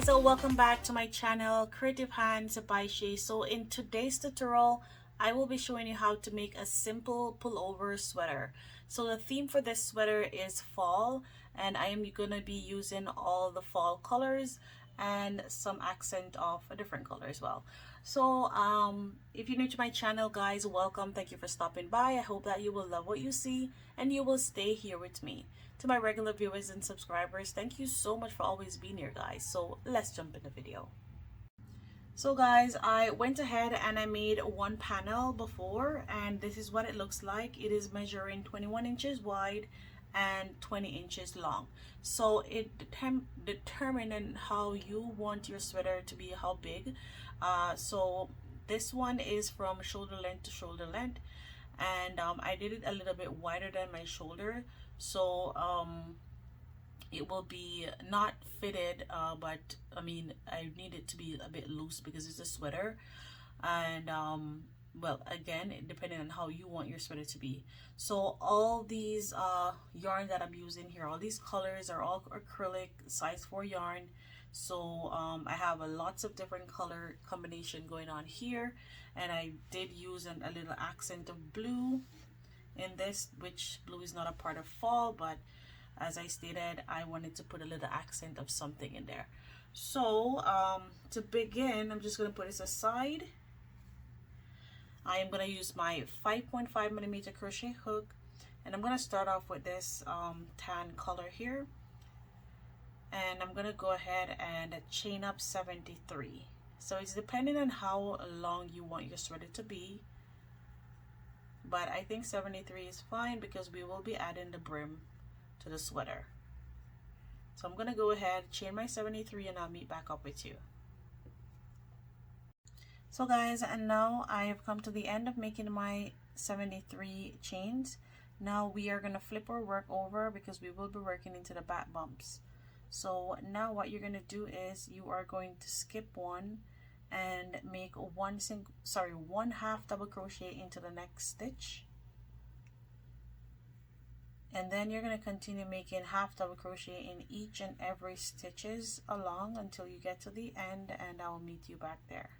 So welcome back to my channel, Creative Hands by Shay. So in today's tutorial, I will be showing you how to make a simple pullover sweater. So the theme for this sweater is fall, and I am gonna be using all the fall colors and some accent of a different color as well. So if you're new to my channel, guys, welcome. Thank you for stopping by. I hope that you will love what you see and you will stay here with me. To my regular viewers and subscribers, thank you so much for always being here, guys. So let's jump in the video. So guys, I went ahead and I made one panel before, and this is what it looks like. It is measuring 21 inches wide and 20 inches long. So it determining how you want your sweater to be, how big. So this one is from shoulder length to shoulder length, and I did it a little bit wider than my shoulder, so it will be not fitted, but I mean, I need it to be a bit loose because it's a sweater. And well, again, depending on how you want your sweater to be. So all these yarn that I'm using here, all these colors are all acrylic size 4 yarn. So I have lots of different color combination going on here, and I did use a little accent of blue in this, which blue is not a part of fall, but as I stated, I wanted to put a little accent of something in there. So to begin, I'm just going to put this aside. I am going to use my 5.5mm crochet hook, and I'm going to start off with this tan color here, and I'm going to go ahead and chain up 73. So it's depending on how long you want your sweater to be, but I think 73 is fine because we will be adding the brim to the sweater. So I'm going to go ahead, chain my 73, and I'll meet back up with you. So guys, and now I have come to the end of making my 73 chains. Now we are going to flip our work over because we will be working into the back bumps. So now what you're going to do is you are going to skip one and make one half double crochet into the next stitch, and then you're going to continue making half double crochet in each and every stitches along until you get to the end, and I'll meet you back there.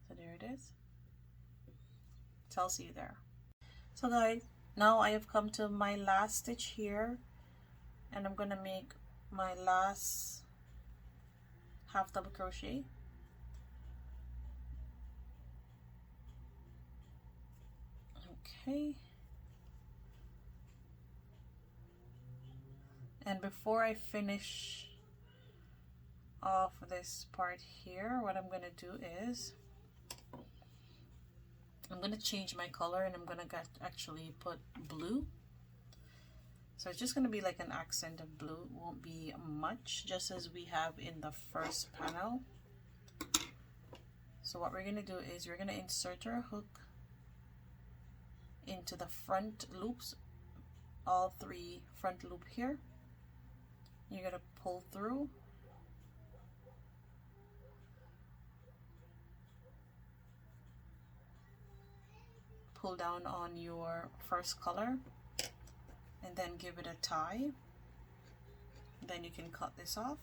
So there it is. So I'll see you there. So guys, now I have come to my last stitch here, and I'm going to make my last half double crochet. Okay. And before I finish off this part here, what I'm going to do is I'm going to change my color, and I'm going to actually put blue. So it's just going to be like an accent of blue. It won't be much, just as we have in the first panel. So what we're going to do is we're going to insert our hook into the front loops, all 3 front loop here. You're going to pull through, pull down on your first color, and then give it a tie. Then you can cut this off.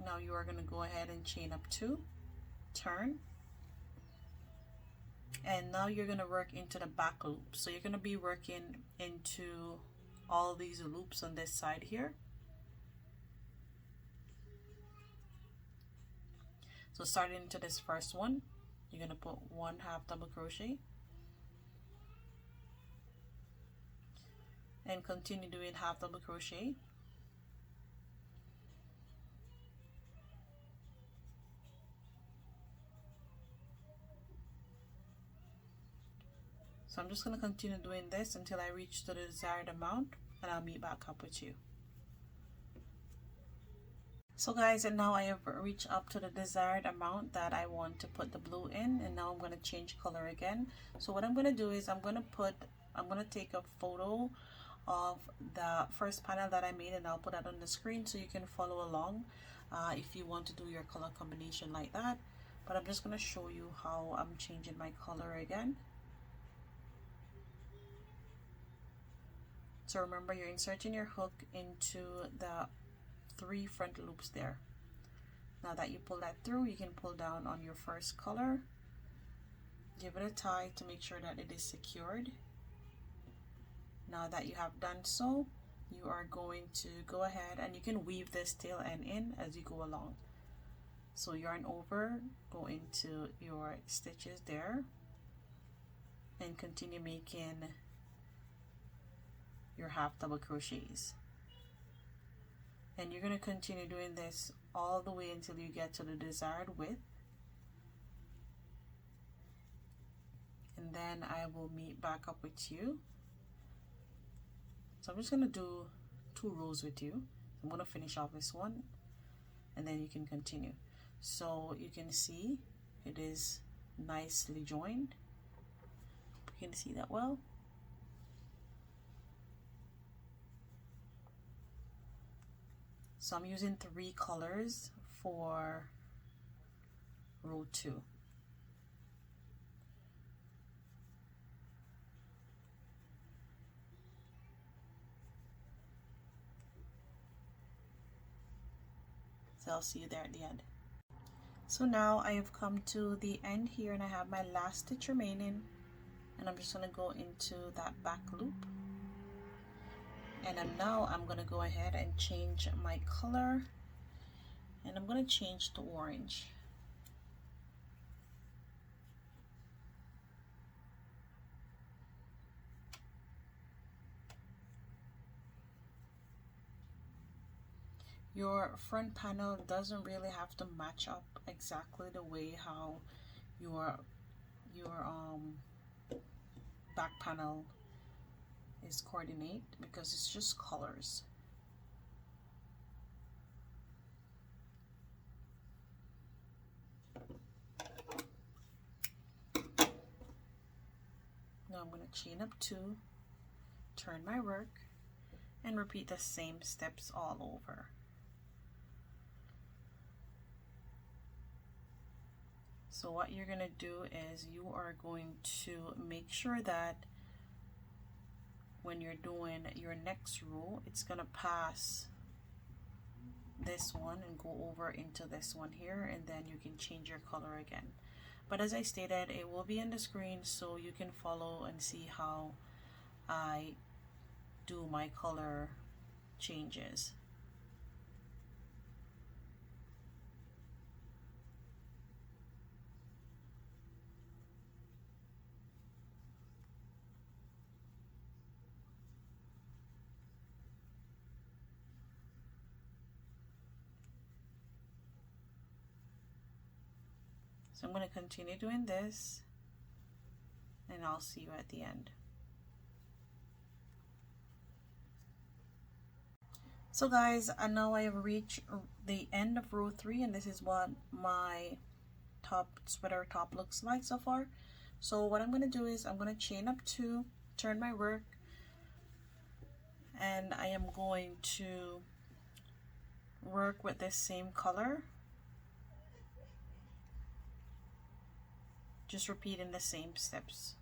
Now you are going to go ahead and chain up 2, turn, and now you're going to work into the back loop. So you're going to be working into all these loops on this side here. So starting into this first one, you're going to put 1 half double crochet and continue doing half double crochet. So I'm just going to continue doing this until I reach to the desired amount, and I'll meet back up with you. So guys, and now I have reached up to the desired amount that I want to put the blue in, and now I'm going to change color again. So what I'm going to do is I'm going to take a photo of the first panel that I made, and I'll put that on the screen so you can follow along. if you want to do your color combination like that. But I'm just going to show you how I'm changing my color again. So remember, you're inserting your hook into the 3 front loops there. Now that you pull that through, you can pull down on your first color, give it a tie to make sure that it is secured. Now that you have done so, you are going to go ahead and you can weave this tail end in as you go along. So yarn over, go into your stitches there, and continue making your half double crochets. And you're going to continue doing this all the way until you get to the desired width. And then I will meet back up with you. So I'm just going to do 2 rows with you. I'm going to finish off this one and then you can continue. So you can see it is nicely joined. You can see that well. So I'm using 3 colors for row 2. So I'll see you there at the end. So now I have come to the end here and I have my last stitch remaining, and I'm just going to go into that back loop. And now I'm going to go ahead and change my color, and I'm going to change to orange. Your front panel doesn't really have to match up exactly the way how your back panel is coordinate, because it's just colors. Now I'm going to chain up 2, turn my work, and repeat the same steps all over. So what you're going to do is you are going to make sure that when you're doing your next row, it's going to pass this one and go over into this one here, and then you can change your color again. But as I stated, it will be on the screen so you can follow and see how I do my color changes. So I'm going to continue doing this, and I'll see you at the end. So guys, and now I have reached the end of row 3, and this is what my sweater top looks like so far. So what I'm going to do is I'm going to chain up 2, turn my work, and I am going to work with this same color, just repeating the same steps.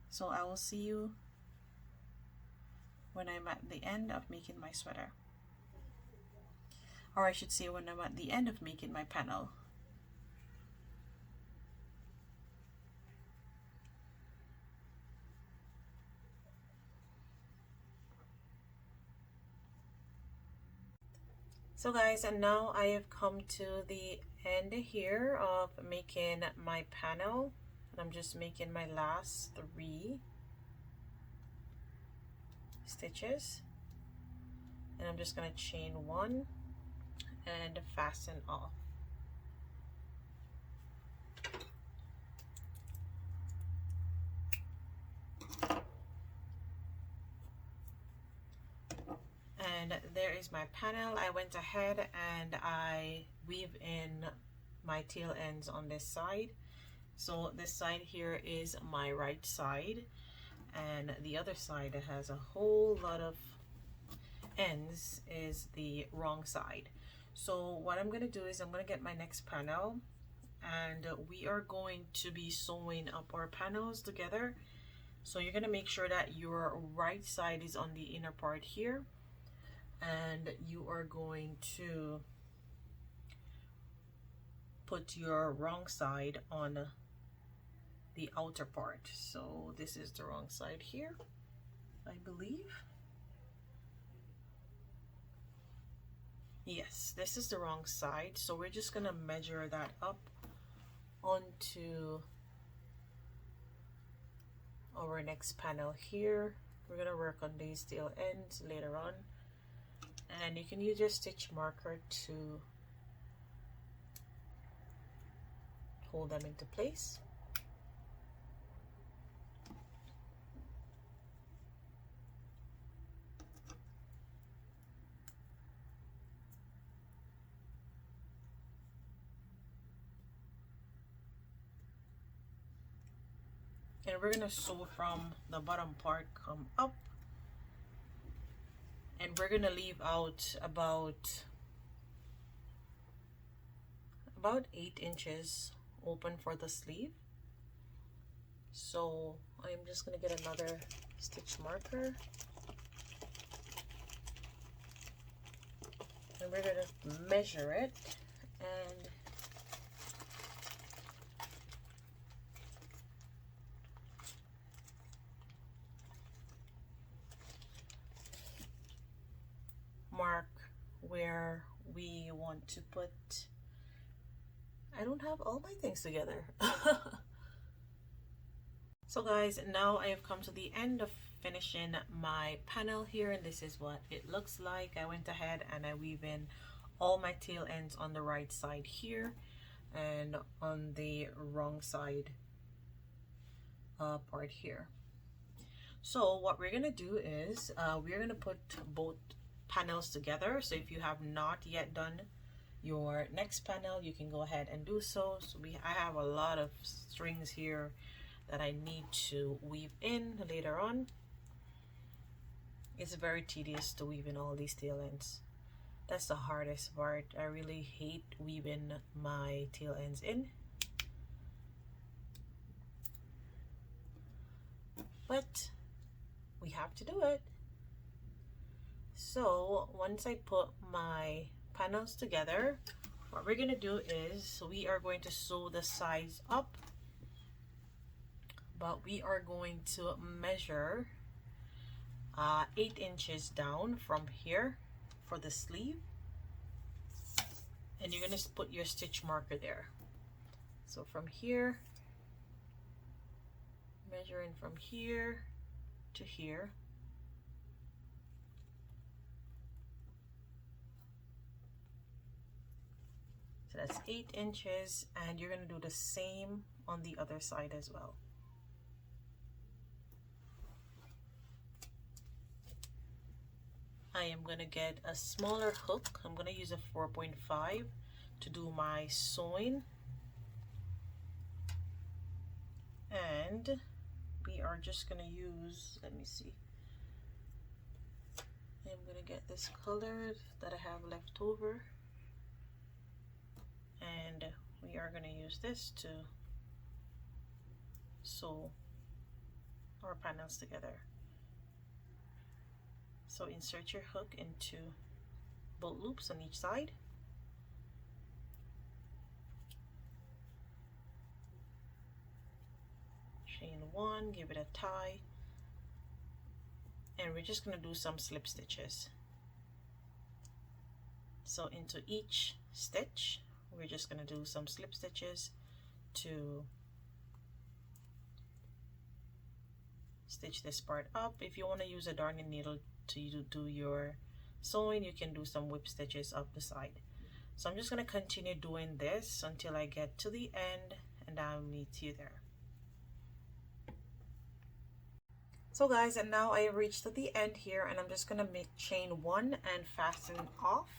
So I will see you when I'm at the end of making my sweater, or I should say when I'm at the end of making my panel. So guys, and now I have come to the end here of making my panel, and I'm just making my last 3 stitches, and I'm just going to chain 1 and fasten off. And there is my panel. I went ahead and I weave in my tail ends on this side. So this side here is my right side, and the other side has a whole lot of ends is the wrong side. So what I'm gonna do is I'm gonna get my next panel, and we are going to be sewing up our panels together. So you're gonna make sure that your right side is on the inner part here, and you are going to put your wrong side on the outer part. So this is the wrong side here, I believe. Yes, this is the wrong side. So we're just gonna measure that up onto our next panel here. We're gonna work on these tail ends later on, and you can use your stitch marker to hold them into place. And we're gonna sew from the bottom part, come up, and we're gonna leave out about 8 inches open for the sleeve. So I'm just gonna get another stitch marker, and we're gonna measure it and mark where we want to put. I don't have all my things together. So guys, now I have come to the end of finishing my panel here, and this is what it looks like. I went ahead and I weave in all my tail ends on the right side here and on the wrong side part here. So what we're gonna do is we're gonna put both panels together. So if you have not yet done your next panel, you can go ahead and do so. So I have a lot of strings here that I need to weave in later on. It's very tedious to weave in all these tail ends. That's the hardest part. I really hate weaving my tail ends in, but we have to do it. So once I put my panels together, what we're gonna do is we are going to sew the sides up, but we are going to measure 8 inches down from here for the sleeve, and you're gonna put your stitch marker there. So from here, measuring from here to here, so that's 8 inches, and you're gonna do the same on the other side as well. I am gonna get a smaller hook. I'm gonna use a 4.5 to do my sewing, and we are just gonna use, let me see, I'm gonna get this color that I have left over, and we are gonna use this to sew our panels together. So insert your hook into both loops on each side. Chain one, give it a tie, and we're just going to do some slip stitches. So into each stitch, we're just going to do some slip stitches to stitch this part up. If you want to use a darning needle to do your sewing, you can do some whip stitches up the side. So I'm just going to continue doing this until I get to the end, and I'll meet you there. So guys, and now I have reached to the end here, and I'm just going to make chain one and fasten off.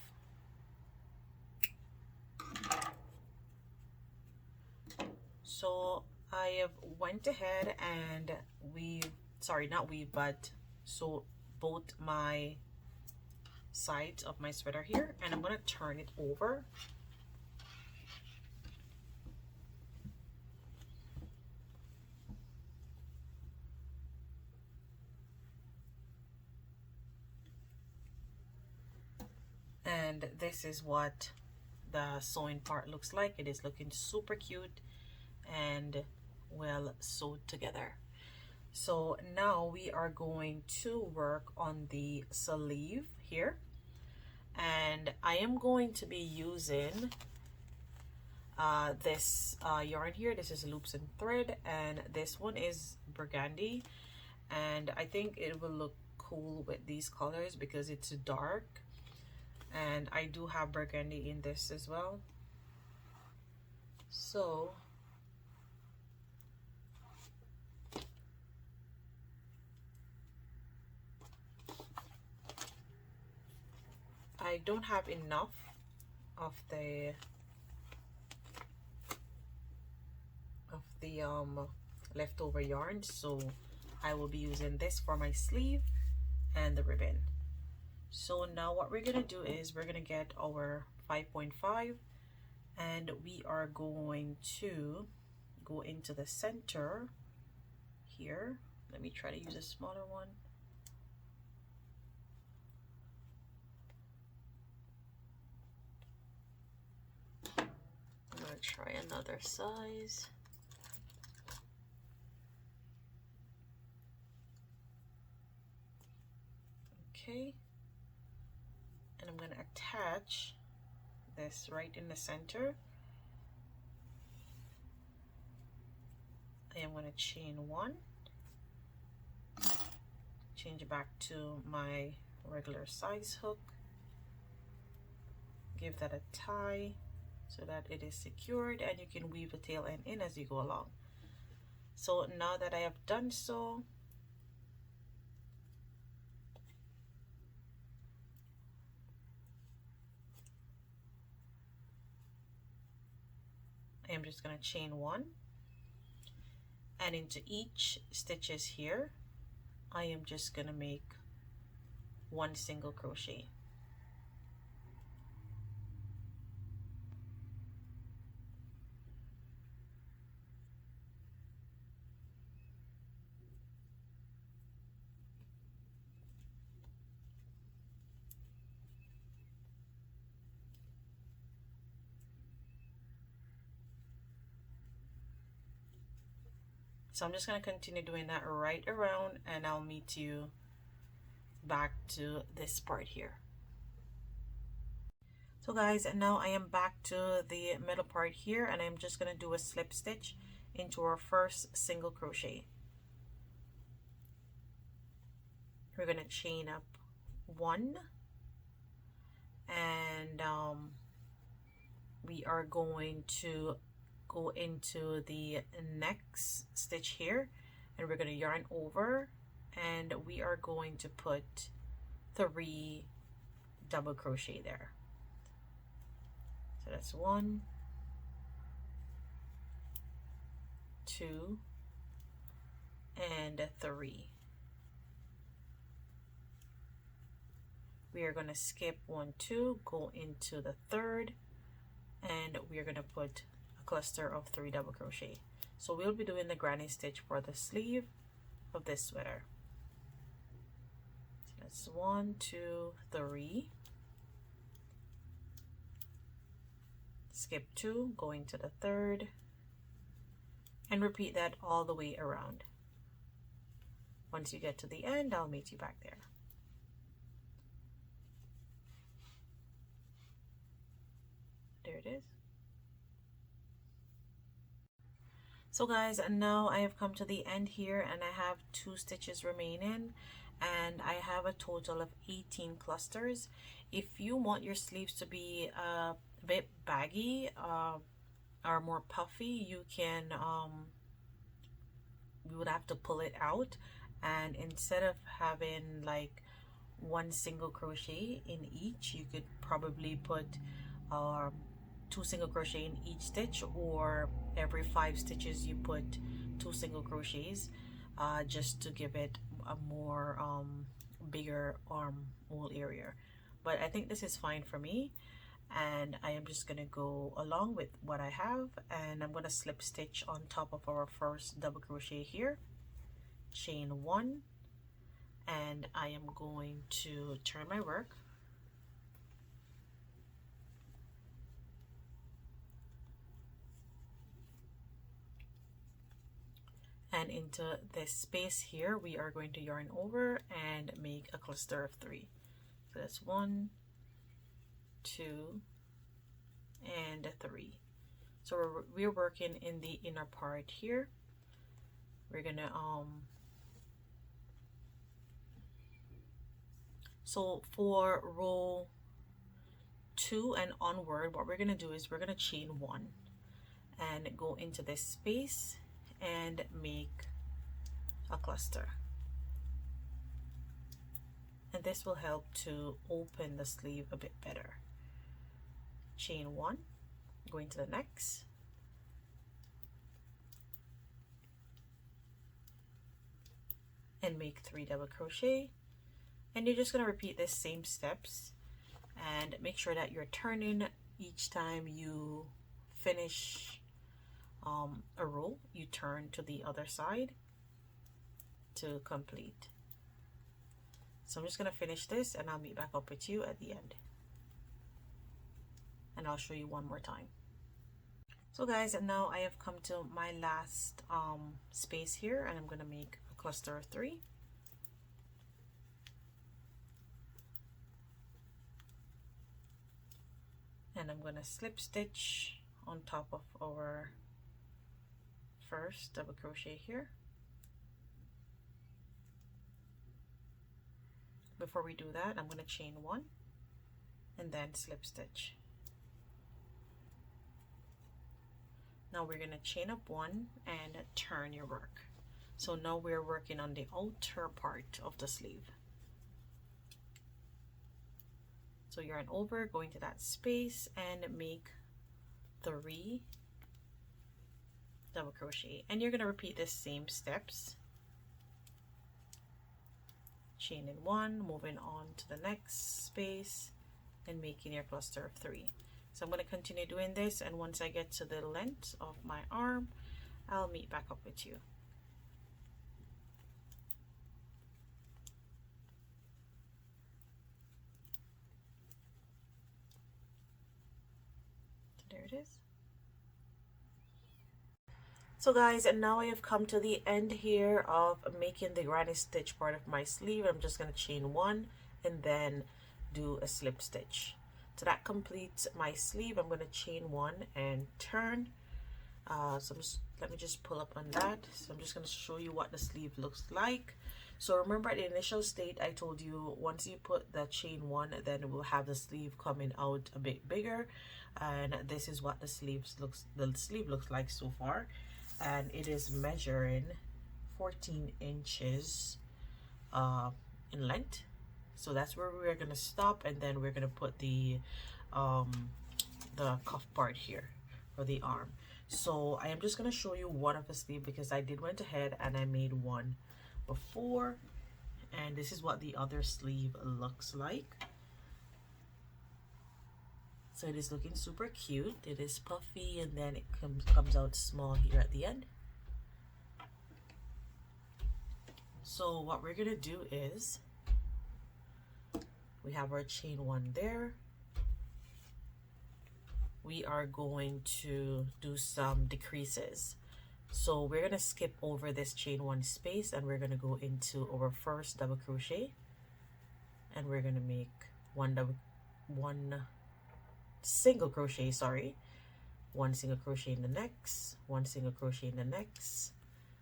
So I have went ahead and sew both my sides of my sweater here, and I'm going to turn it over. And this is what the sewing part looks like. It is looking super cute and well sewed together. So now we are going to work on the sleeve here, and I am going to be using this yarn here. This is loops and thread, and this one is burgundy, and I think it will look cool with these colors because it's dark, and I do have burgundy in this as well. So I don't have enough of the leftover yarn, so I will be using this for my sleeve and the ribbon. So now what we're gonna do is we're gonna get our 5.5, and we are going to go into the center here. Let me try to use a smaller one. I'm gonna try another size. Okay, and I'm going to attach this right in the center. I am going to chain one, change back to my regular size hook, give that a tie so that it is secured, and you can weave the tail end in as you go along. So now that I have done so, I am just going to chain one, and into each stitches here I am just going to make one single crochet. So I'm just going to continue doing that right around, and I'll meet you back to this part here. So guys, now I am back to the middle part here, and I'm just going to do a slip stitch into our first single crochet. We're going to chain up one, and we are going to go into the next stitch here, and we're going to yarn over, and we are going to put 3 double crochet there. So that's 1, 2, and 3. We are going to skip 1, 2, go into the third, and we are going to put cluster of 3 double crochet. So we'll be doing the granny stitch for the sleeve of this sweater. So that's 1, 2, 3, skip 2, go into the third, and repeat that all the way around. Once you get to the end, I'll meet you back there. There it is. So guys, now I have come to the end here, and I have 2 stitches remaining, and I have a total of 18 clusters. If you want your sleeves to be a bit baggy or more puffy, you can you would have to pull it out, and instead of having like 1 single crochet in each, you could probably put 2 single crochet in each stitch, or every 5 stitches you put 2 single crochets, just to give it a more bigger armhole area. but I think this is fine for me. And I am just gonna go along with what I have, and I'm gonna slip stitch on top of our first double crochet here, chain 1, and I am going to turn my work and into this space here we are going to yarn over and make a cluster of 3. So that's 1, 2, and 3. So we're working in the inner part here. We're gonna so for row 2 and onward, what we're gonna do is we're gonna chain 1 and go into this space and make a cluster, and this will help to open the sleeve a bit better. Chain 1, go into the next, and make 3 double crochet, and you're just going to repeat the same steps and make sure that you're turning each time you finish a row. You turn to the other side to complete. So I'm just going to finish this and I'll meet back up with you at the end, and I'll show you one more time. So guys, and now I have come to my last space here, and I'm going to make a cluster of 3. And I'm going to slip stitch on top of our first double crochet here. Before we do that, I'm going to chain 1 and then slip stitch. Now we're going to chain up 1 and turn your work. So now we're working on the outer part of the sleeve. So yarn over, go into that space and make 3 double crochet, and you're going to repeat the same steps. Chaining 1, moving on to the next space and making your cluster of 3. So I'm going to continue doing this, and once I get to the length of my arm, I'll meet back up with you. So there it is. So guys, and now I have come to the end here of making the granny stitch part of my sleeve. I'm just going to chain 1 and then do a slip stitch. So that completes my sleeve. I'm going to chain 1 and turn. Let me just pull up on that. So I'm just going to show you what the sleeve looks like. So remember at the initial state I told you once you put the chain 1, then it will have the sleeve coming out a bit bigger, and this is what the sleeve looks like so far. And it is measuring 14 inches in length. So that's where we're gonna stop, and then we're gonna put the cuff part here for the arm. So I am just gonna show you one of the sleeve because I did went ahead and I made one before, and this is what the other sleeve looks like. So it is looking super cute. It is puffy, and then it comes out small here at the end. So what we're gonna do is we have our chain 1 there. We are going to do some decreases. So we're gonna skip over this chain 1 space, and we're gonna go into our first double crochet, and we're gonna make one single crochet, one single crochet in the next, one single crochet in the next,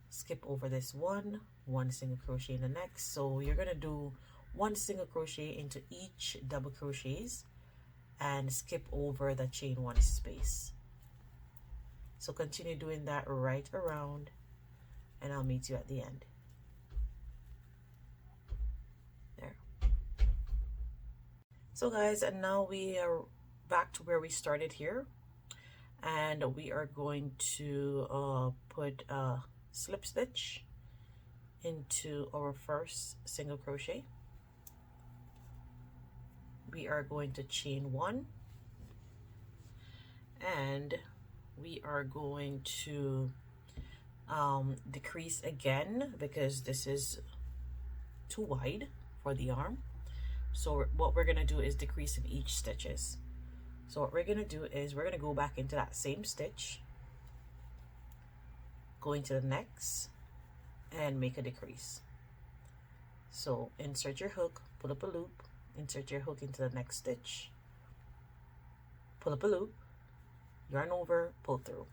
skip over this one single crochet in the next. So you're gonna do one single crochet into each double crochets and skip over the chain 1 space. So continue doing that right around, and I'll meet you at the end. There. So guys, and now we are back to where we started here, and we are going to put a slip stitch into our first single crochet, we are going to chain 1, and we are going to decrease again because this is too wide for the arm. So what we're gonna do is decrease in each stitches. So what we're gonna do is we're gonna go back into that same stitch, go into the next, and make a decrease. So insert your hook, pull up a loop, insert your hook into the next stitch, pull up a loop, yarn over, pull through.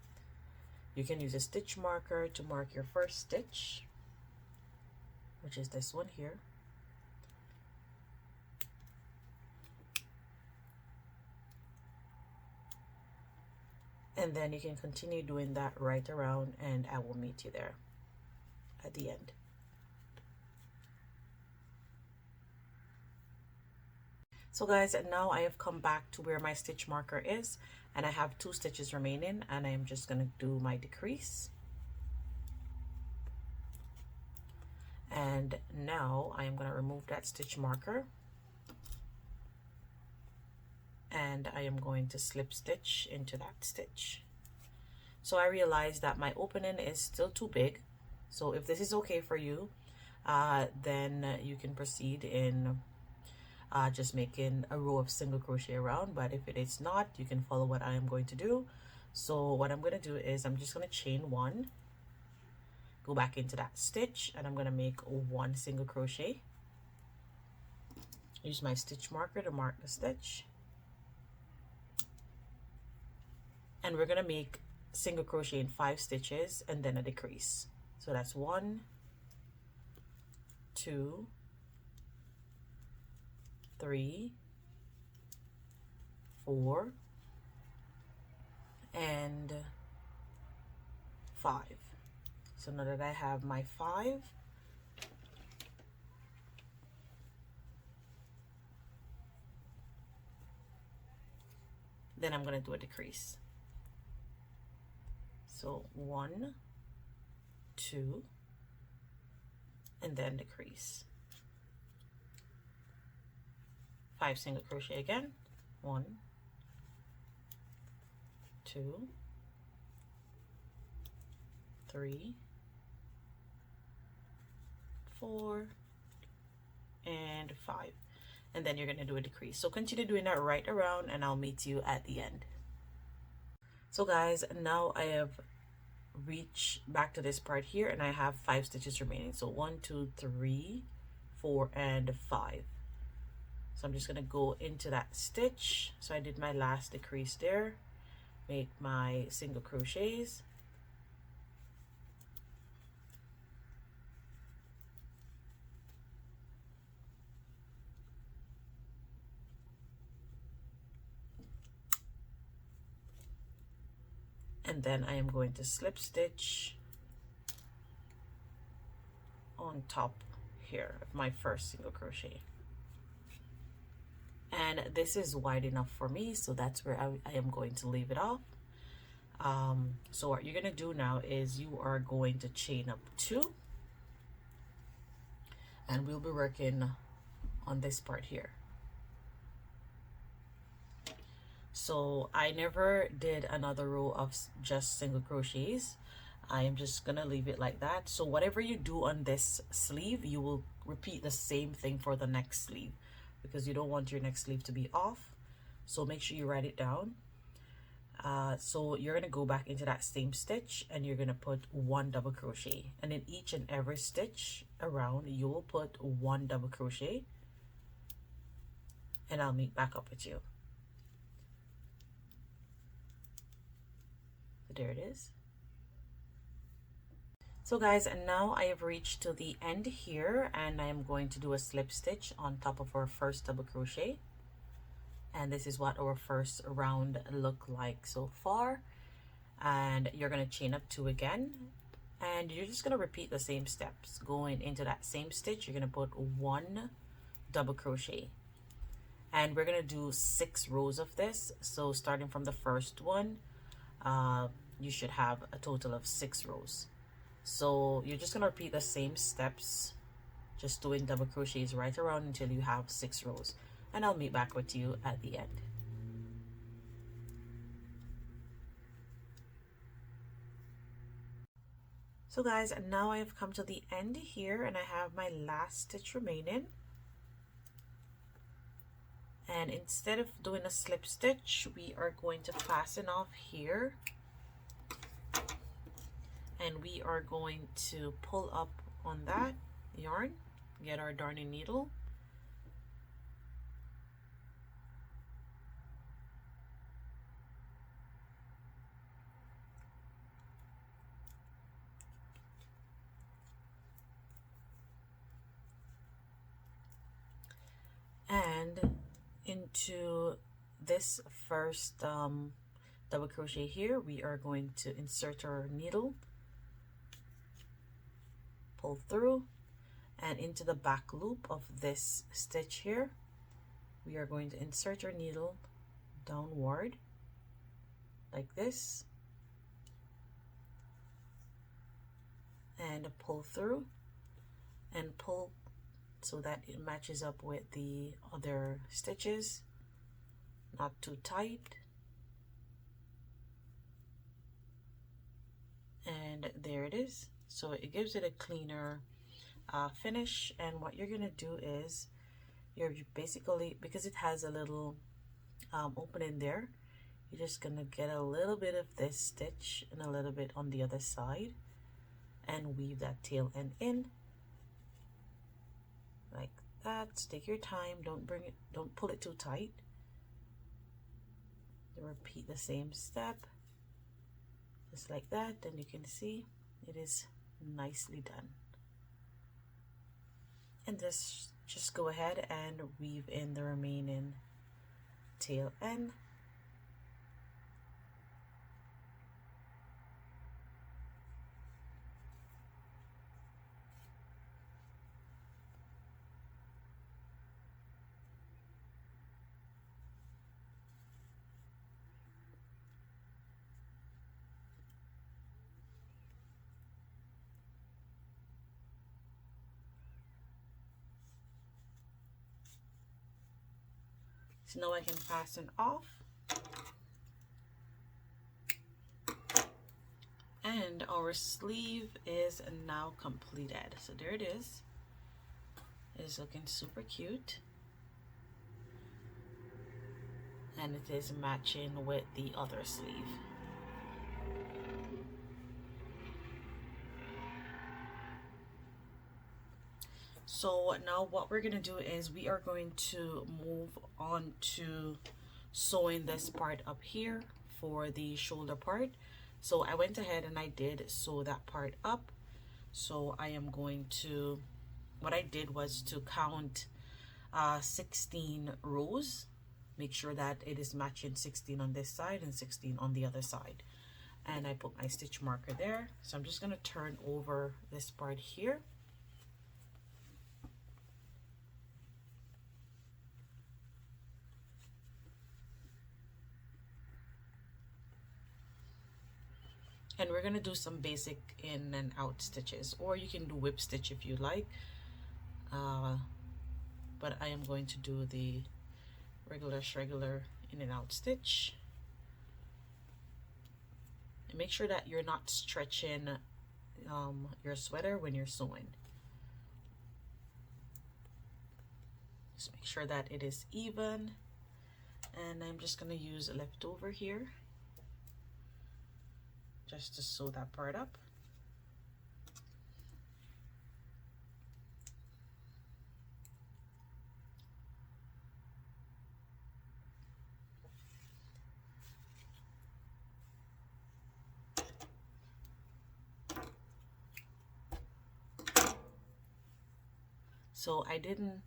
You can use a stitch marker to mark your first stitch, which is this one here. And then you can continue doing that right around, and I will meet you there at the end. So guys, now I have come back to where my stitch marker is, and I have 2 stitches remaining, and I'm just going to do my decrease. And now I am going to remove that stitch marker, and I am going to slip stitch into that stitch. So I realized that my opening is still too big. So if this is okay for you, then you can proceed in just making a row of single crochet around. But if it is not, you can follow what I am going to do. So what I'm going to do is I'm just going to chain 1, go back into that stitch, and I'm going to make 1 single crochet. Use my stitch marker to mark the stitch, and we're going to make single crochet in 5 stitches and then a decrease. So that's 1, 2, 3, 4, and 5. So now that I have my 5, then I'm going to do a decrease. So 1, 2, and then decrease. 5 single crochet again. 1, 2, 3, 4, and 5. And then you're going to do a decrease. So continue doing that right around, and I'll meet you at the end. So guys, now I have reached back to this part here, and I have 5 stitches remaining. So 1, 2, 3, 4, and 5. So I'm just going to go into that stitch. So I did my last decrease there, make my single crochets, and then I am going to slip stitch on top here of my first single crochet. And this is wide enough for me, so that's where I am going to leave it off. So what you're going to do now is you are going to chain up 2, and we'll be working on this part here. So I never did another row of just single crochets. I am just gonna leave it like that. So whatever you do on this sleeve, you will repeat the same thing for the next sleeve, because you don't want your next sleeve to be off. So make sure you write it down. So you're gonna go back into that same stitch, and you're gonna put 1 double crochet, and in each and every stitch around you will put 1 double crochet, and I'll meet back up with you. So there it is. So guys, and now I have reached to the end here, and I am going to do a slip stitch on top of our first double crochet. And this is what our first round look like so far. And you're going to chain up 2 again, and you're just going to repeat the same steps. Going into that same stitch, you're going to put 1 double crochet, and we're going to do 6 rows of this. So starting from the first one, you should have a total of 6 rows. So you're just going to repeat the same steps, just doing double crochets right around until you have 6 rows. and I'll meet back with you at the end. So guys, now I have come to the end here, and I have my last stitch remaining. And instead of doing a slip stitch, we are going to fasten off here, and we are going to pull up on that yarn, get our darning needle, and into this first double crochet here, we are going to insert our needle, pull through, and into the back loop of this stitch here, we are going to insert our needle downward like this, and pull through and pull so that it matches up with the other stitches, not too tight. And there it is. So it gives it a cleaner finish. And what you're gonna do is you're basically, because it has a little opening there, you're just gonna get a little bit of this stitch and a little bit on the other side and weave that tail end in like that. Take your time, don't pull it too tight. Repeat the same step just like that, and you can see it is nicely done. And just go ahead and weave in the remaining tail end. So now I can fasten off, and our sleeve is now completed. So there it is. It is looking super cute, and it is matching with the other sleeve. So now what we're gonna do is we are going to move on to sewing this part up here for the shoulder part. So I went ahead and I did sew that part up. So I am going to, what I did was to count 16 rows, make sure that it is matching 16 on this side and 16 on the other side. And I put my stitch marker there. So I'm just gonna turn over this part here. And we're gonna do some basic in and out stitches, or you can do whip stitch if you like, but I am going to do the regular in and out stitch. And make sure that you're not stretching your sweater when you're sewing. Just make sure that it is even. And I'm just gonna use a leftover here just to sew that part up. So I didn't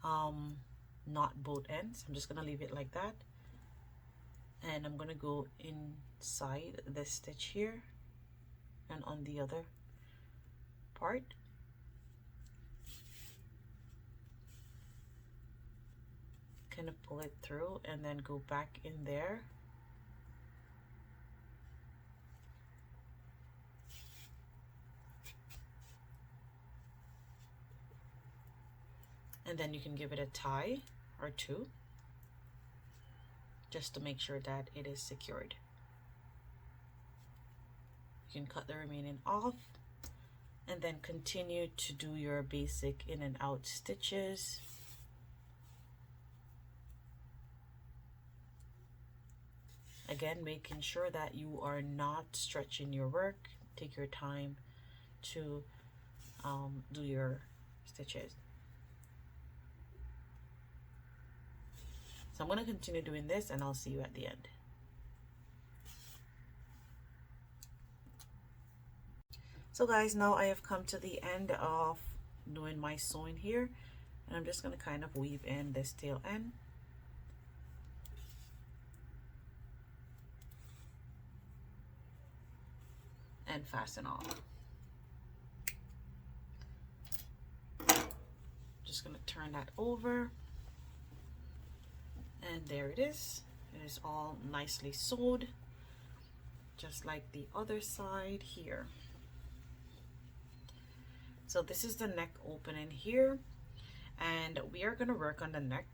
knot both ends. I'm just gonna leave it like that, and I'm gonna go inside this stitch here and on the other part. Kind of pull it through and then go back in there. And then you can give it a tie or two, just to make sure that it is secured. You can cut the remaining off and then continue to do your basic in and out stitches. Again, making sure that you are not stretching your work. Take your time to do your stitches. So I'm going to continue doing this and I'll see you at the end. So guys, now I have come to the end of doing my sewing here, and I'm just going to kind of weave in this tail end. And fasten off. Just going to turn that over, and there it is. It is all nicely sewed, just like the other side here. So this is the neck opening here, and we are going to work on the neck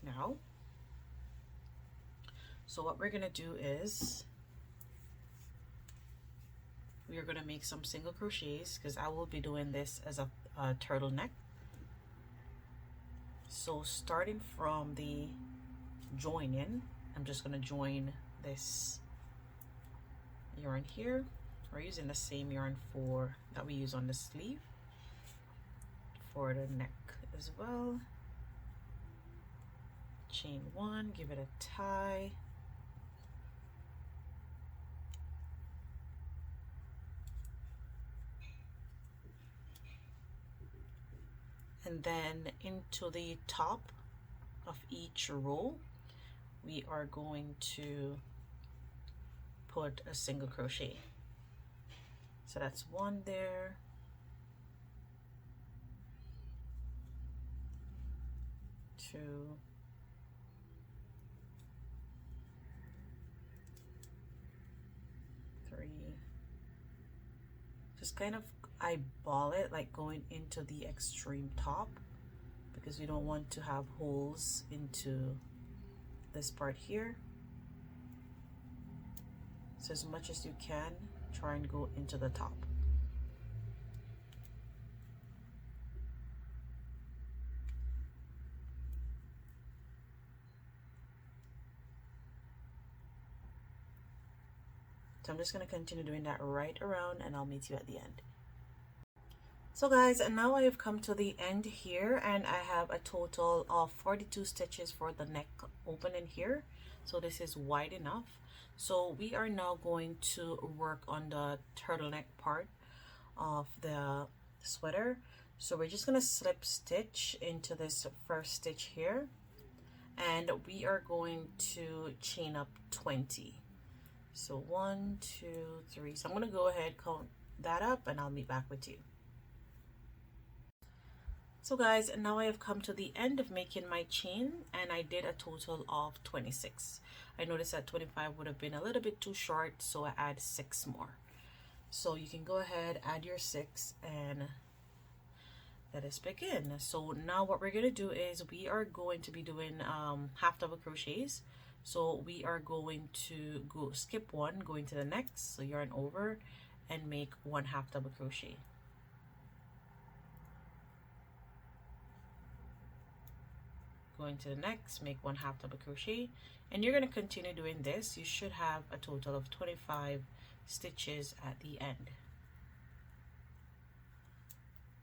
now. So what we're going to do is we are going to make some single crochets, because I will be doing this as a turtleneck. So starting from the joining, I'm just going to join this yarn here. We're using the same yarn for that we use on the sleeve for the neck as well. Chain one, give it a tie. And then into the top of each row, we are going to put a single crochet. So that's one there, two, three. Just kind of eyeball it, like going into the extreme top, because we don't want to have holes into this part here. So as much as you can, try and go into the top. So I'm just going to continue doing that right around, and I'll meet you at the end. So guys, and now I have come to the end here, and I have a total of 42 stitches for the neck opening here. So this is wide enough. So we are now going to work on the turtleneck part of the sweater. So we're just going to slip stitch into this first stitch here, and we are going to chain up 20. So 1, 2, 3. So I'm going to go ahead, count that up, and I'll meet back with you. So guys, now I have come to the end of making my chain, and I did a total of 26. I noticed that 25 would have been a little bit too short, so I add 6 more. So you can go ahead, add your 6, and let us begin. So now what we're going to do is we are going to be doing half double crochets. So we are going to skip one, go into the next, so yarn over and make 1 half double crochet. Going to the next, make 1 half double crochet, and you're going to continue doing this. You should have a total of 25 stitches at the end.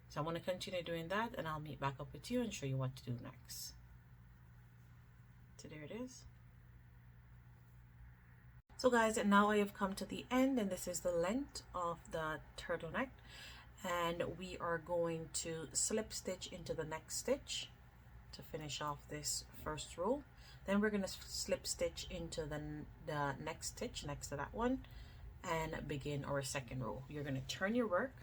So I'm going to continue doing that, and I'll meet back up with you and show you what to do next. So there it is. So guys, and now I have come to the end, and this is the length of the turtleneck, and we are going to slip stitch into the next stitch to finish off this first row. Then we're going to slip stitch into the next stitch next to that one and begin our second row. You're going to turn your work,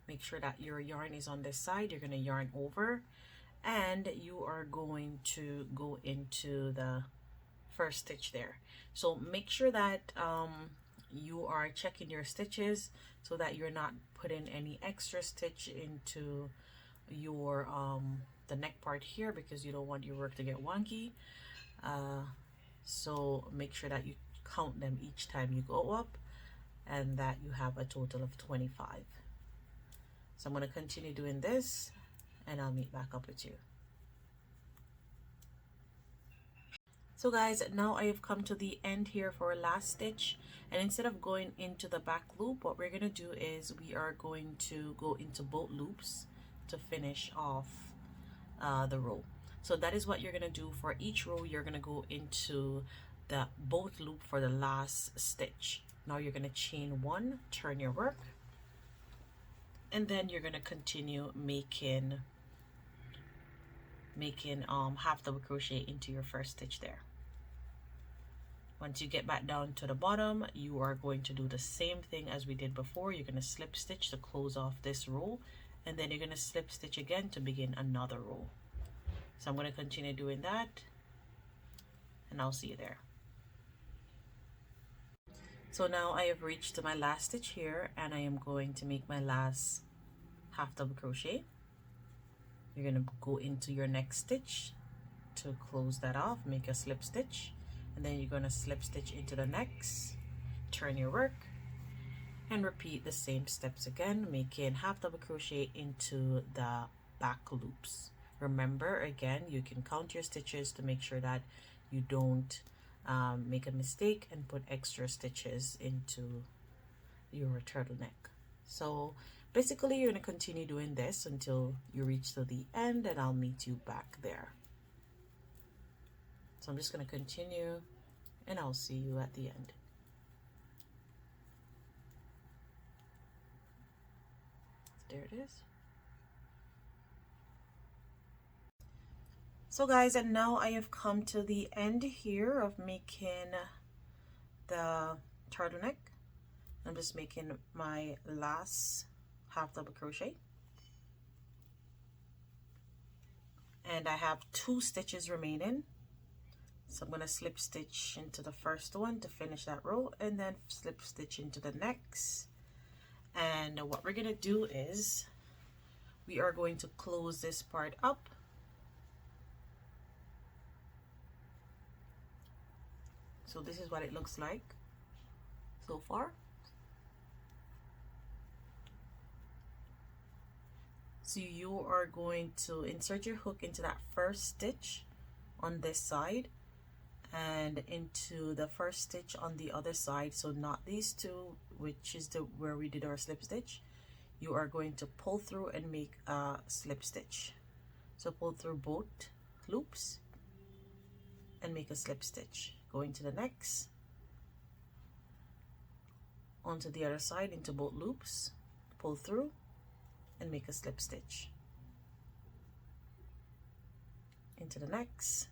make sure that your yarn is on this side. You're going to yarn over, and you are going to go into the first stitch there. So make sure that you are checking your stitches so that you're not putting any extra stitch into your the neck part here because you don't want your work to get wonky. So make sure that you count them each time you go up and that you have a total of 25. So I'm going to continue doing this and I'll meet back up with you. So guys, now I have come to the end here for a last stitch, and instead of going into the back loop, what we're going to do is we are going to go into both loops to finish off the row. So that is what you're going to do for each row. You're going to go into the both loop for the last stitch. Now you're going to chain one, turn your work, and then you're going to continue making half double crochet into your first stitch there. Once you get back down to the bottom, you are going to do the same thing as we did before. You're going to slip stitch to close off this row, and then you're going to slip stitch again to begin another row. So I'm going to continue doing that, and I'll see you there. So now I have reached to my last stitch here, and I am going to make my last half double crochet. You're going to go into your next stitch to close that off, make a slip stitch, and then you're going to slip stitch into the next, turn your work, and repeat the same steps again, making half double crochet into the back loops. Remember, again, you can count your stitches to make sure that you don't make a mistake and put extra stitches into your turtleneck. So basically you're going to continue doing this until you reach to the end, and I'll meet you back there. So I'm just going to continue and I'll see you at the end. There it is. So guys, and now I have come to the end here of making the turtleneck. I'm just making my last half double crochet. And I have 2 stitches remaining. So I'm going to slip stitch into the first one to finish that row, and then slip stitch into the next. And what we're going to do is we are going to close this part up. So this is what it looks like so far. So you are going to insert your hook into that first stitch on this side and into the first stitch on the other side. So not these two, which is where we did our slip stitch. You are going to pull through and make a slip stitch. So pull through both loops and make a slip stitch. Go into the next, onto the other side into both loops, pull through and make a slip stitch. Into the next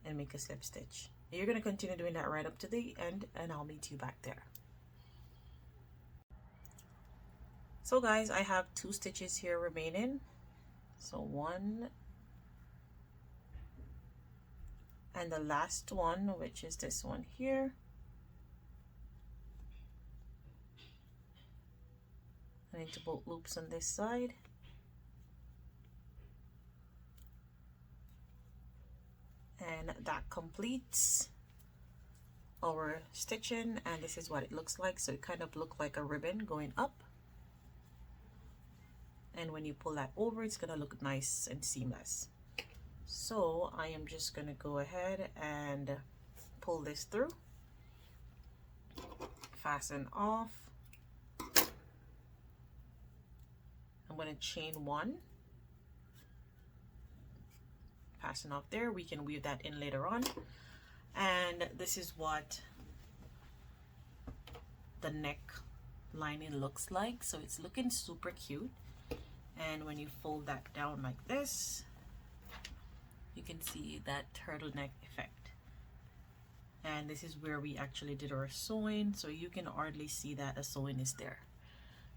and make a slip stitch. You're going to continue doing that right up to the end, and I'll meet you back there. So guys, I have 2 stitches here remaining. So 1 and the last one, which is this one here. And into both loops on this side. And that completes our stitching, and this is what it looks like. So it kind of looks like a ribbon going up, and when you pull that over, it's gonna look nice and seamless. So I am just gonna go ahead and pull this through, fasten off. I'm gonna chain 1, fasten off there. We can weave that in later on. And this is what the neck lining looks like. So it's looking super cute, and when you fold that down like this, you can see that turtleneck effect. And this is where we actually did our sewing, so you can hardly see that the sewing is there.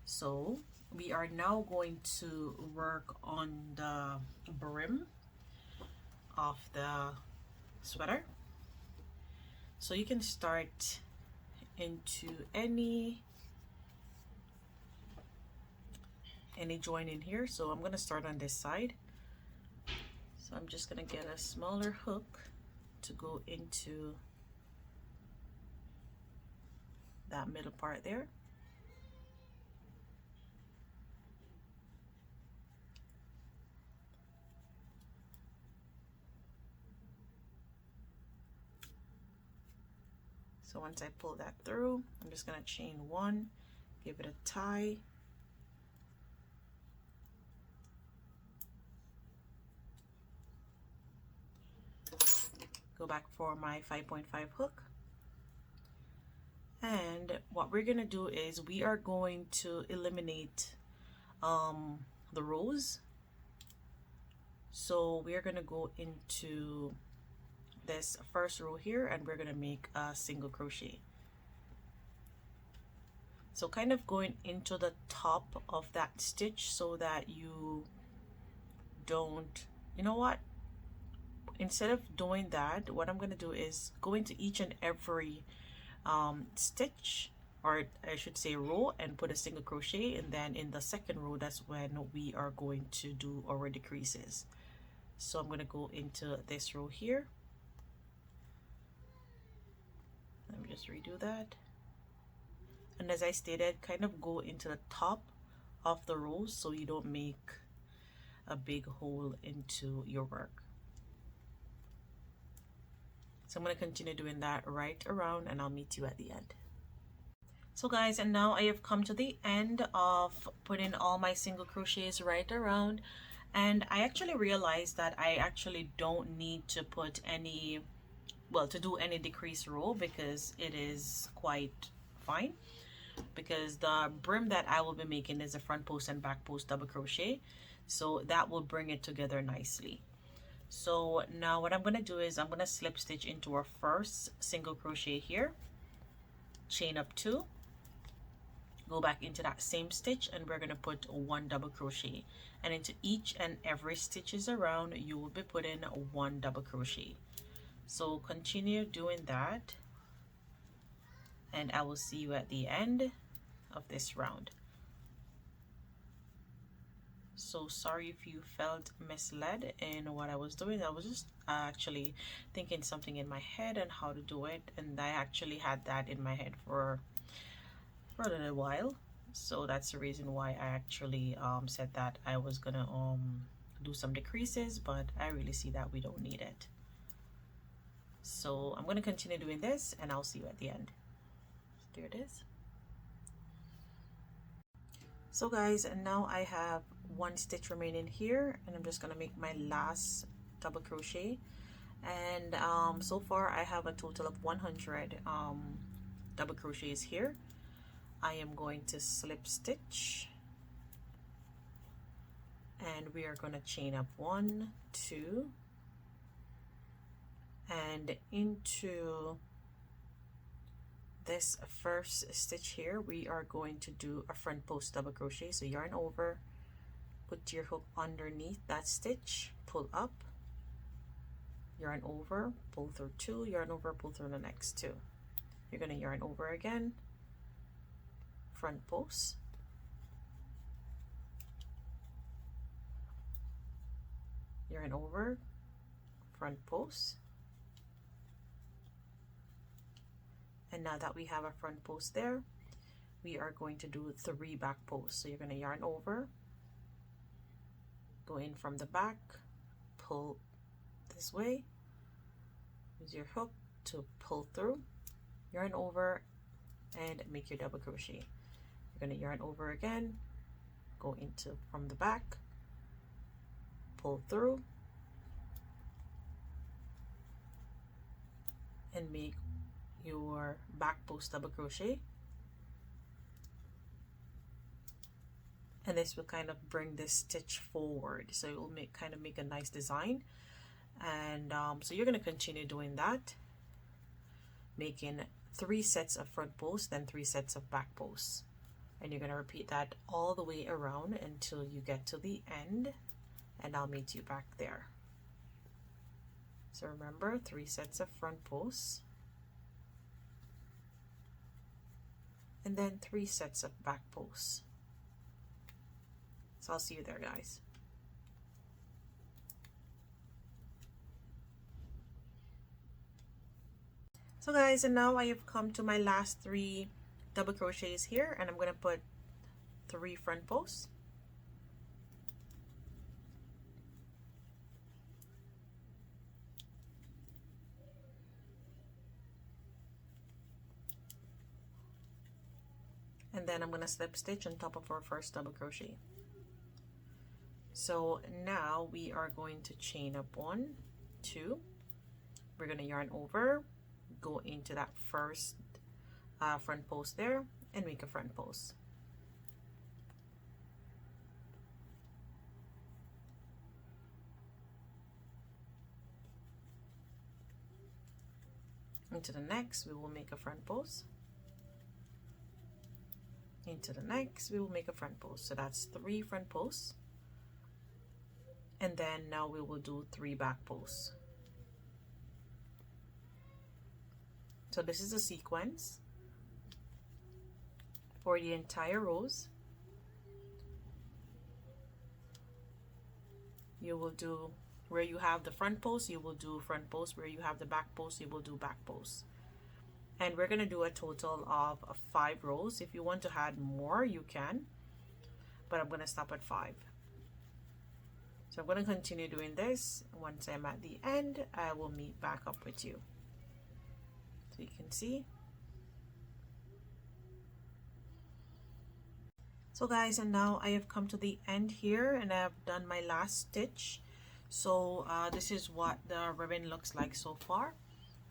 So we are now going to work on the brim of the sweater. So you can start into any any join in here, so I'm gonna start on this side. So I'm just gonna get a smaller hook to go into that middle part there. So once I pull that through, I'm just gonna chain one, give it a tie, go back for my 5.5 hook. And what we're gonna do is we are going to eliminate the rows. So we're gonna go into this first row here and we're gonna make a single crochet. So kind of going into the top of that stitch so that you don't, you know what, instead of doing that, what I'm gonna do is go into each and every stitch, or I should say row, and put a single crochet, and then in the second row that's when we are going to do our decreases. So I'm going to go into this row here. Let me just redo that. And as I stated, kind of go into the top of the rows so you don't make a big hole into your work. So I'm going to continue doing that right around, and I'll meet you at the end. So guys, and now I have come to the end of putting all my single crochets right around, and I actually realized that I actually don't need to put any, well, to do any decrease row, because it is quite fine, because the brim that I will be making is a front post and back post double crochet, so that will bring it together nicely. So now what I'm going to do is I'm going to slip stitch into our first single crochet here, chain up 2, go back into that same stitch, and we're going to put 1 double crochet, and into each and every stitches around you will be putting 1 double crochet. So continue doing that, and I will see you at the end of this round. So sorry if you felt misled in what I was doing. I was just actually thinking something in my head and how to do it, and I actually had that in my head for a little while. So that's the reason why I actually said that I was gonna do some decreases, but I really see that we don't need it. So I'm gonna continue doing this, and I'll see you at the end. There it is. So guys, and now I have 1 stitch remaining here, and I'm just gonna make my last double crochet, and so far I have a total of 100 double crochets here. I am going to slip stitch, and we are going to chain up 1, 2, and into this first stitch here we are going to do a front post double crochet. So yarn over, put your hook underneath that stitch, pull up, yarn over, pull through 2, yarn over, pull through the next 2. You're going to yarn over again, front post, yarn over, front post, and now that we have a front post there, we are going to do 3 back posts. So you're going to yarn over, go in from the back, pull this way, use your hook to pull through, yarn over, and make your double crochet. You're going to yarn over again, go into from the back, pull through, and make your back post double crochet. And this will kind of bring this stitch forward, so it will kind of make a nice design. And so you're going to continue doing that, making 3 sets of front posts, then 3 sets of back posts, and you're going to repeat that all the way around until you get to the end, and I'll meet you back there. So remember, 3 sets of front posts, and then 3 sets of back posts. So I'll see you there, guys. So guys, and now I have come to my last 3 double crochets here, and I'm going to put 3 front posts. And then I'm going to slip stitch on top of our first double crochet. So now we are going to chain up 1, 2. We're going to yarn over, go into that first front post there, and make a front post. Into the next, we will make a front post. Into the next, we will make a front post. So that's 3 front posts. And then now we will do 3 back posts. So this is a sequence for the entire rows. You will do, where you have the front post, you will do front post. Where you have the back post, you will do back post. And we're going to do a total of 5 rows. If you want to add more, you can, but I'm going to stop at 5. So I'm going to continue doing this. Once I'm at the end, I will meet back up with you. So you can see. So guys, and now I have come to the end here, and I have done my last stitch. So this is what the ribbon looks like so far.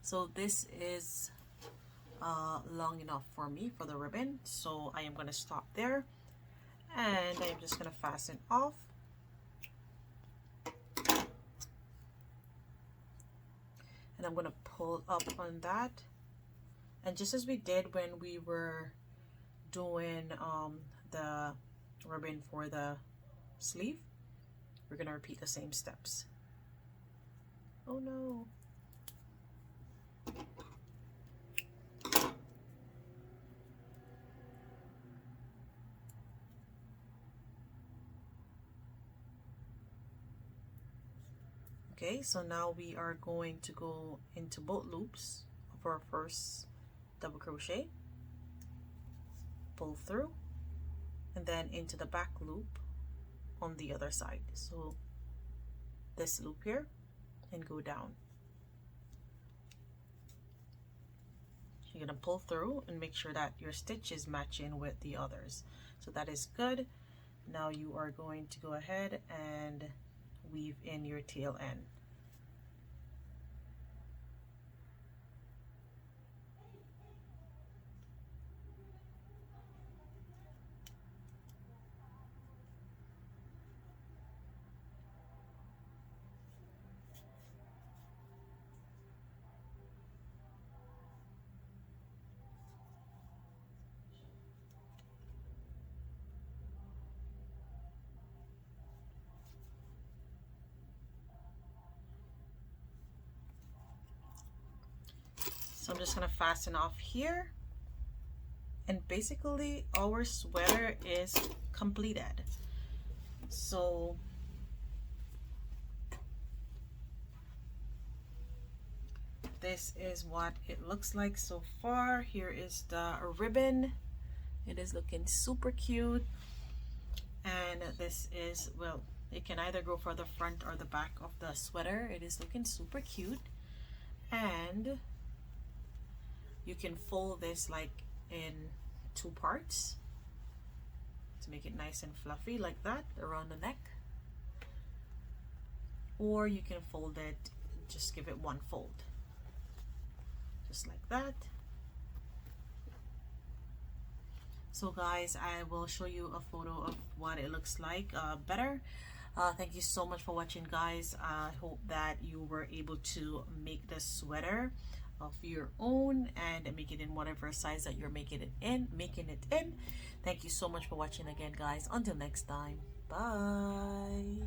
So this is long enough for me for the ribbon, so I am going to stop there, and I'm just going to fasten off. And I'm going to pull up on that, and just as we did when we were doing the ribbon for the sleeve, we're going to repeat the same steps. Oh no. Okay, so now we are going to go into both loops of our first double crochet, pull through, and then into the back loop on the other side. So this loop here, and go down. You're gonna pull through and make sure that your stitch is matching with the others. So that is good. Now you are going to go ahead and weave in your tail end. So I'm just gonna fasten off here, and basically our sweater is completed. So this is what it looks like so far. Here is the ribbon. It is looking super cute, and this is, well, it can either go for the front or the back of the sweater. It is looking super cute, and you can fold this like in 2 parts to make it nice and fluffy like that around the neck, or you can fold it, just give it 1 fold, just like that. So guys, I will show you a photo of what it looks like better. Thank you so much for watching, guys. I hope that you were able to make this sweater of your own and make it in whatever size that you're making it in. Thank you so much for watching again, guys. Until next time, bye.